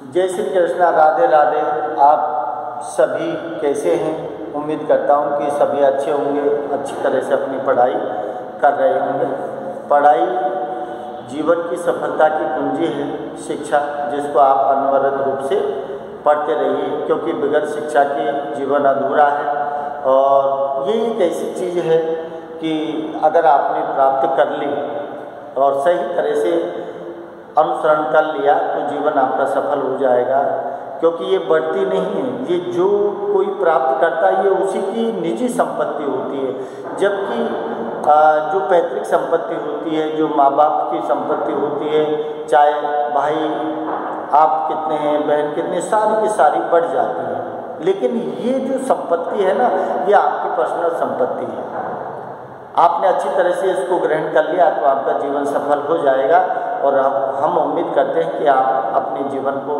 जय श्री कृष्णा, राधे राधे। आप सभी कैसे हैं? उम्मीद करता हूं कि सभी अच्छे होंगे, अच्छी तरह से अपनी पढ़ाई कर रहे होंगे। पढ़ाई जीवन की सफलता की कुंजी है, शिक्षा, जिसको आप अनवरत रूप से पढ़ते रहिए, क्योंकि बगैर शिक्षा के जीवन अधूरा है। और ये एक ऐसी चीज़ है कि अगर आपने प्राप्त कर ली और सही तरह से अनुसरण कर लिया तो जीवन आपका सफल हो जाएगा, क्योंकि ये बढ़ती नहीं है। ये जो कोई प्राप्त करता है ये उसी की निजी संपत्ति होती है, जबकि जो पैतृक संपत्ति होती है, जो माँ बाप की संपत्ति होती है, चाहे भाई आप कितने हैं, बहन कितने, सारी की सारी बढ़ जाती है। लेकिन ये जो संपत्ति है ना, ये आपकी पर्सनल संपत्ति है। आपने अच्छी तरह से इसको ग्रहण कर लिया तो आपका जीवन सफल हो जाएगा। और हम उम्मीद करते हैं कि आप अपने जीवन को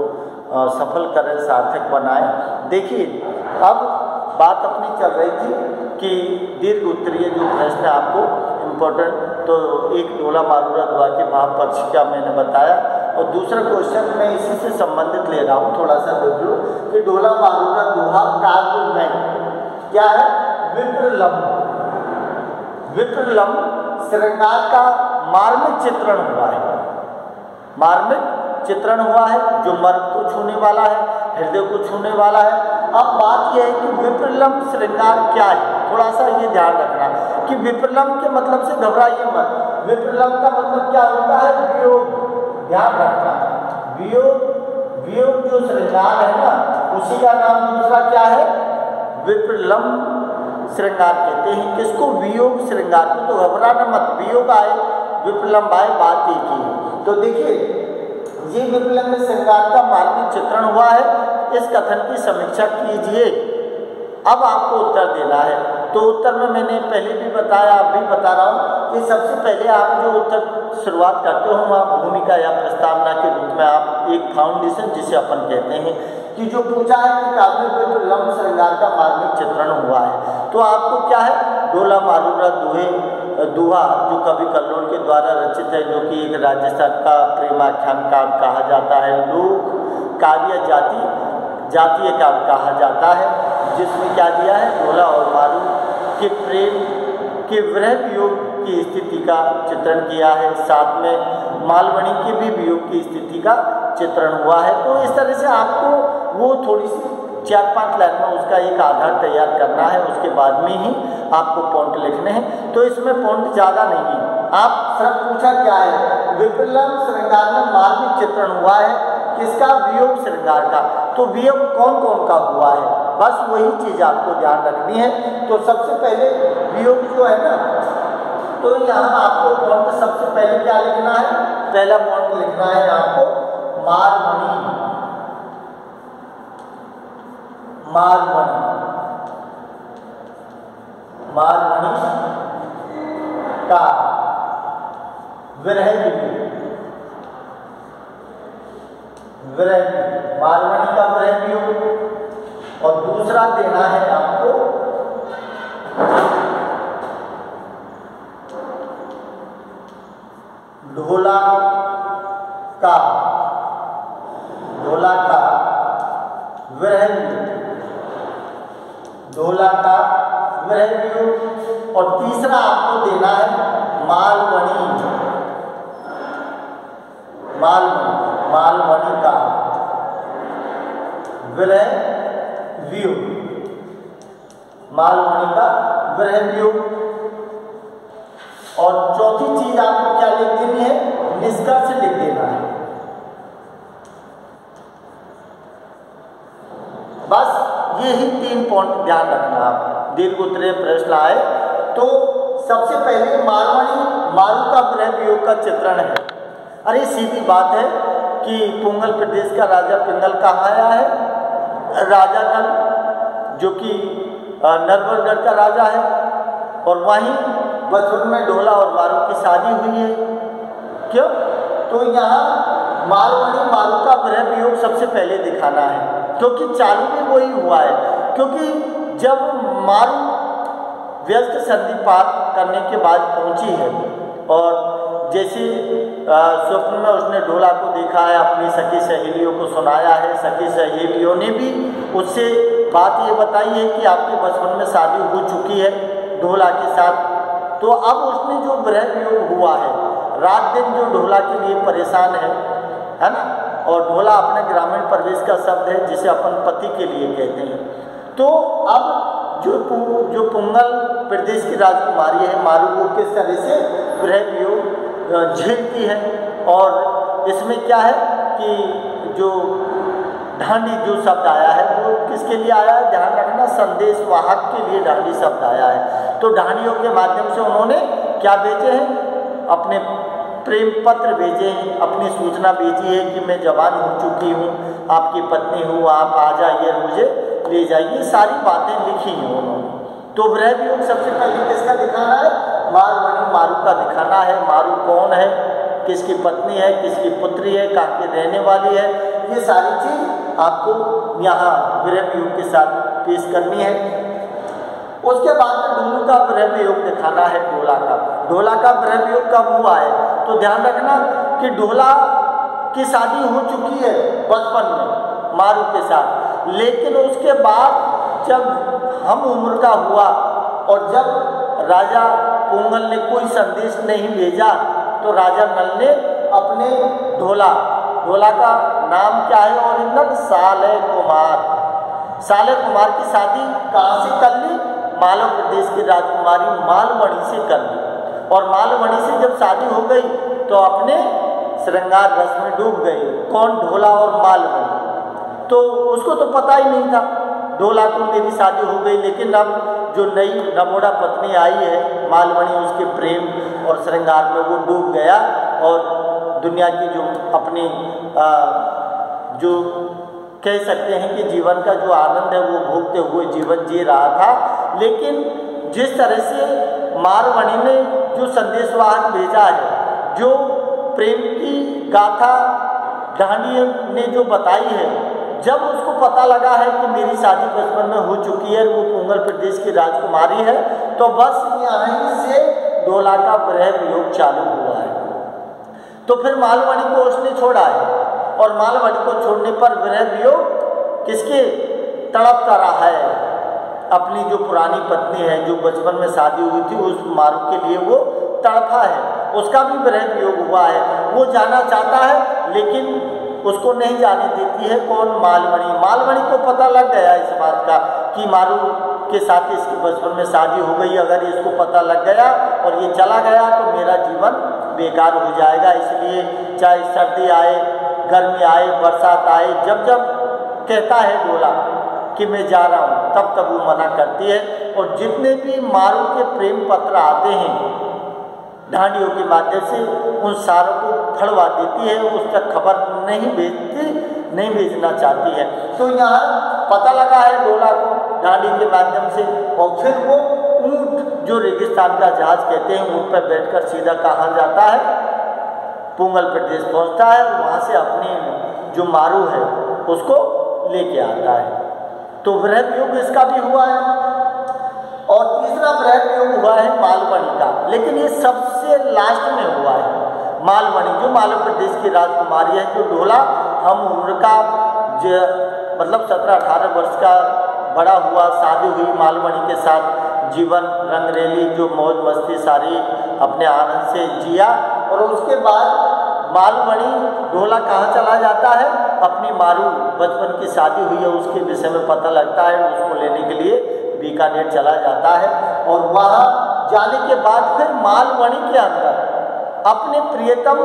सफल करें, सार्थक बनाएं। देखिए, अब बात अपनी चल रही थी कि दीर्घ उत्तरीय जो प्रश्न है आपको इम्पोर्टेंट, तो एक डोला मारूरा दुआ के भाव पक्ष का मैंने बताया, और दूसरा क्वेश्चन मैं इसी से संबंधित ले रहा हूँ। थोड़ा सा देख लो कि डोला मारूरा दुआ काव्य में क्या है? विप्रलंब। विप्रलंब श्रृंगार का मार्मिक चित्रण हुआ है। मार्मिक चित्रण हुआ है जो मर्म को छूने वाला है, हृदय को छूने वाला है। अब बात यह है कि विप्रलंब श्रृंगार क्या है, थोड़ा सा ये ध्यान रखना कि विप्रलंब के मतलब से घबराइए मत। विप्रलंब का मतलब क्या होता है? वियोग। ध्यान रखना, वियोग। वियोग जो श्रृंगार है ना, उसी का नाम दूसरा क्या है? विप्रलंब श्रृंगार कहते हैं। किसको? वियोग श्रृंगार को। तो घबराना मत, वियोग आए विप्रलंब आए, बात एक ही है। तो देखिए, ये विप्रलंब श्रृंगार का मार्मिक चित्रण हुआ है। इस कथन की समीक्षा कीजिए। अब आपको उत्तर देना है। तो उत्तर में मैंने पहले भी बताया, अब भी बता रहा हूँ कि सबसे पहले आप जो उत्तर शुरुआत करते हो, वहाँ भूमिका या प्रस्तावना के रूप में आप एक फाउंडेशन, जिसे अपन कहते हैं, कि जो पूछा है कि काव्य में विप्रलंब श्रृंगार का मार्मिक चित्रण हुआ है, तो आपको क्या है? डोला मारूरा दुहा जो कवि कल्लोल के द्वारा रचित है, जो कि एक राजस्थान का प्रेमाख्यान काव्य कहा जाता है, लोक काव्य जातीय काव्य कहा जाता है, जिसमें क्या दिया है? डोला और मारू के प्रेम के विरह वियोग की स्थिति का चित्रण किया है। साथ में मालवणी के भी वियोग की स्थिति का चित्रण हुआ है। तो इस तरह से आपको वो थोड़ी सी 4-5 लाइन में उसका एक आधार तैयार करना है, उसके बाद में ही आपको पॉइंट लिखने हैं। तो इसमें पॉइंट ज़्यादा नहीं है। आप सब पूछा क्या है? विप्रलंब श्रृंगार में मार्मिक चित्रण हुआ है, किसका? वियोग श्रृंगार का। तो वियोग कौन कौन का हुआ है, बस वही चीज़ आपको ध्यान रखनी है। तो सबसे पहले वियोग जो है ना, तो यहाँ आपको पॉइंट सबसे पहले क्या लिखना है? पहला पॉइंट लिखना है आपको मालवणी। मालवणी का विरह वियोग। मालवणी का विरह वियोग। और दूसरा देना है आपको ढोला का विरह वियोग। ढोला का विरह वियोग। और तीसरा आपको देना है मालवणी का विरह वियोग। मालवणी का विरह वियोग। और चौथी चीज आपको क्या लिख देनी है? निष्कर्ष लिख देना है। बस यही 3 पॉइंट ध्यान रखना। आप दीर्घ उत्तरीय प्रश्न आए तो सबसे पहले मारू का विरह वियोग का चित्रण है। अरे सीधी बात है कि पुंगल प्रदेश का राजा पिंगल कहाँ आया है? राजा नल, जो कि नरवरगढ़ का राजा है, और वहीं बचपन में ढोला और मारू की शादी हुई है। क्यों? तो यहाँ मारू का विरह वियोग सबसे पहले दिखाना है, क्योंकि चालू में वही हुआ है। क्योंकि जब मारू व्यस्त संधि पार करने के बाद पहुंची है, और जैसे स्वप्न में उसने डोला ढोला को देखा है, अपनी सखी सहेलियों को सुनाया है, सखी सहेलियों ने भी उससे बात ये बताई है कि आपके बचपन में शादी हो चुकी है ढोला के साथ। तो अब उसमें जो विरह वियोग हुआ है, रात दिन जो ढोला के लिए परेशान है ना, और ढोला अपने ग्रामीण प्रवेश का शब्द है जिसे अपन पति के लिए कहते हैं। तो अब जो पुंगल प्रदेश की राजकुमारी है मारू, वो किस तरह से विरह वियोग झेलती है। और इसमें क्या है कि जो ढांडी जो शब्द आया है वो किसके लिए आया है, ध्यान रखना, संदेश वाहक के लिए ढांडी शब्द आया है। तो ढांडियों के माध्यम से उन्होंने क्या भेजे हैं, अपने प्रेम पत्र भेजे हैं, अपनी सूचना भेजी है कि मैं जवान हो चुकी हूँ, आपकी पत्नी हूँ, आप आ जाइए, मुझे ले जाइए, सारी बातें लिखी हैं उन्होंने। तो विरह वियोग सबसे पहले किसका दिखाना है, मारवाणी मारू का दिखाना है। मारू कौन है, किसकी पत्नी है, किसकी पुत्री है, कहाँ की रहने वाली है, ये सारी चीज आपको यहाँ विरह वियोग के साथ पेश करनी है। उसके बाद में ढोलू का विरह वियोग दिखाना है ढोला का। ढोला का विरह वियोग कब हुआ है, तो ध्यान रखना कि ढोला की शादी हो चुकी है बचपन में मारू के साथ, लेकिन उसके बाद जब हम उम्र का हुआ और जब राजा पुंगल ने कोई संदेश नहीं भेजा तो राजा नल ने अपने ढोला का नाम क्या है ओरिजिनल, साले कुमार की शादी कहाँ से कर ली, मालव प्रदेश की राजकुमारी मालवणी से कर ली। और मालवणी से जब शादी हो गई तो अपने श्रृंगार रस में डूब गए। कौन, ढोला और मालवणी। तो उसको तो पता ही नहीं था ढोला को मेरी शादी हो गई, लेकिन अब जो नई नवोड़ा पत्नी आई है मालवणी, उसके प्रेम और श्रृंगार में वो डूब गया और दुनिया की जो अपनी जो कह सकते हैं कि जीवन का जो आनंद है वो भोगते हुए जीवन जी रहा था। लेकिन जिस तरह से मालवणी ने जो संदेशवाहक भेजा है, जो प्रेम की गाथा ढांडी ने जो बताई है, जब उसको पता लगा है कि मेरी शादी बचपन में हो चुकी है, वो पुंगल प्रदेश की राजकुमारी है, तो बस यहीं से ढोला का विरह वियोग चालू हुआ है। तो फिर मालवणी को उसने छोड़ा है और मालवणी को छोड़ने पर विरह वियोग किसके तड़प कर रहा है, अपनी जो पुरानी पत्नी है जो बचपन में शादी हुई थी उस मारू के लिए वो तड़पा है, उसका भी विरह वियोग हुआ है। वो जाना चाहता है लेकिन उसको नहीं जाने देती है। कौन, मालवणी को पता लग गया इस बात का कि मारू के साथ इसकी बचपन में शादी हो गई, अगर इसको पता लग गया और ये चला गया तो मेरा जीवन बेकार हो जाएगा। इसलिए चाहे सर्दी आए, गर्मी आए, बरसात आए, जब जब कहता है ढोला कि मैं जा रहा हूँ, तब तब वो मना करती है। और जितने भी मारू के प्रेम पत्र आते हैं ढांडियों के माध्यम से, उन सारों को फड़वा देती है, उस तक खबर नहीं भेजना चाहती है। तो यहाँ पता लगा है ढोला को ढांडी के माध्यम से, और फिर वो ऊँट जो रेगिस्तान का जहाज कहते हैं, ऊँट पर बैठकर सीधा कहाँ जाता है, पुंगल प्रदेश पहुँचता है, वहाँ से अपनी जो मारू है उसको लेके आता है। तो विरह वियोग इसका भी हुआ है। और तीसरा विरह वियोग हुआ है मालवणी का, लेकिन ये सबसे लास्ट में हुआ है। मालवणी जो मालव प्रदेश की राजकुमारी है, जो ढोला हम उम्र का मतलब 17-18 वर्ष का बड़ा हुआ, शादी हुई मालवणी के साथ, जीवन रंगरेली जो मौज मस्ती सारी अपने आनंद से जिया। और उसके बाद मालवणी ढोला कहाँ चला जाता है, अपनी मारू बचपन की शादी हुई है उसके विषय में पता लगता है, उसको लेने के लिए बीकानेर चला जाता है। और वहाँ जाने के बाद फिर मालवणी के अंदर अपने प्रियतम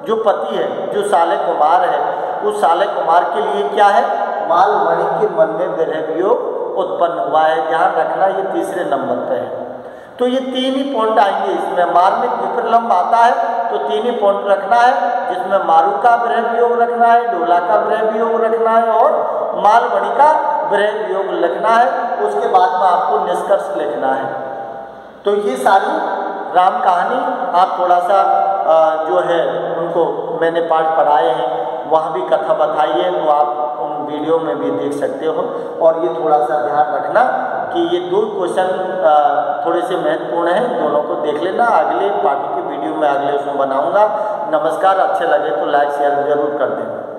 जो पति है, जो साले कुमार है, उस साले कुमार के लिए क्या है, मालवणी के मन में विरह वियोग उत्पन्न हुआ है। ध्यान रखना ये तीसरे नंबर पे है। तो ये तीन ही पॉइंट आएंगे इसमें। मार्मिक विप्रलंब आता है तो तीन ही पॉइंट रखना है, जिसमें मारू का विरह वियोग रखना है, ढोला का विरह वियोग रखना है और मालवणी का विरह वियोग लिखना है। उसके बाद में आपको निष्कर्ष लिखना है। तो ये सारी राम कहानी आप थोड़ा सा जो है उनको मैंने पाठ पढ़ाए हैं, वहाँ भी कथा बताई है, तो आप उन वीडियो में भी देख सकते हो। और ये थोड़ा सा ध्यान रखना कि ये 2 क्वेश्चन थोड़े से महत्वपूर्ण हैं, दोनों को देख लेना। अगले पाठ की वीडियो में अगले उसमें बनाऊंगा। नमस्कार। अच्छे लगे तो लाइक शेयर जरूर कर देना।